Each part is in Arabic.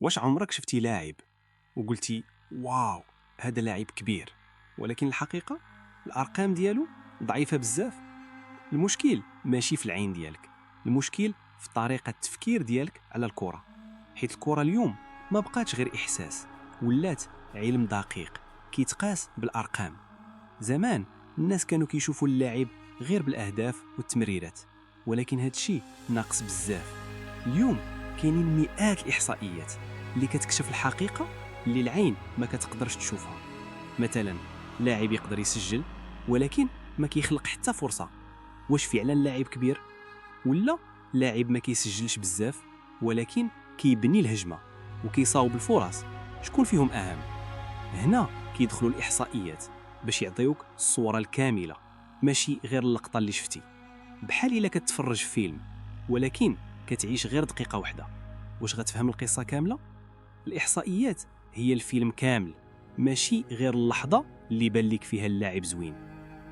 واش عمرك شفتي لاعب وقلتي واو هذا لاعب كبير، ولكن الحقيقة الأرقام ديالو ضعيفة بزاف؟ المشكل ماشي في العين ديالك، المشكل في طريقة التفكير ديالك على الكرة. حيت الكرة اليوم ما بقاتش غير إحساس، ولات علم دقيق كيتقاس بالأرقام. زمان الناس كانوا كيشوفوا اللاعب غير بالأهداف والتمريرات، ولكن هذا الشيء ناقص بزاف. اليوم كاينين مئات الإحصائيات اللي كتكشف الحقيقة اللي العين ما كتقدرش تشوفها. مثلا لاعب يقدر يسجل ولكن ما كيخلق حتى فرصة. واش فعلا لاعب كبير؟ ولا لاعب ما كيسجلش بزاف ولكن كيبني الهجمة وكيصاوب الفرص؟ شكون فيهم أهم؟ هنا كيدخلوا الإحصائيات باش يعطيوك الصورة الكاملة، ماشي غير اللقطة اللي شفتي. بحال إلا كتفرج في فيلم ولكن كتعيش غير دقيقة واحدة، واش غتفهم القصة كاملة؟ الإحصائيات هي الفيلم كامل، ماشي غير اللحظة اللي بان لك فيها اللاعب زوين.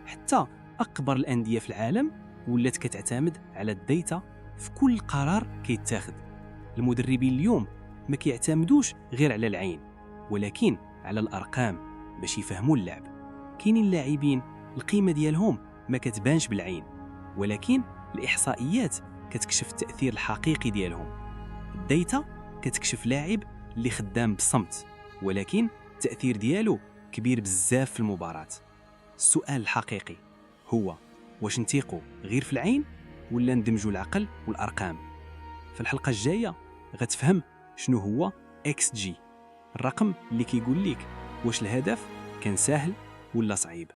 حتى أكبر الأندية في العالم ولات كتعتمد على الديتا في كل قرار كيتاخد. المدربين اليوم ما كيعتمدوش غير على العين ولكن على الأرقام باش يفهموا اللعب. كاينين لاعبين القيمة ديالهم ما كتبانش بالعين، ولكن الإحصائيات كتكشف التأثير الحقيقي ديالهم. الديتا كتكشف لاعب اللي خدام بصمت ولكن التأثير ديالو كبير بزاف في المباراة. السؤال الحقيقي هو واش نثيقوا غير في العين ولا ندمجوا العقل والأرقام؟ في الحلقة الجاية غتفهم شنو هو XG، الرقم اللي كيقول لك واش الهدف كان سهل ولا صعيب.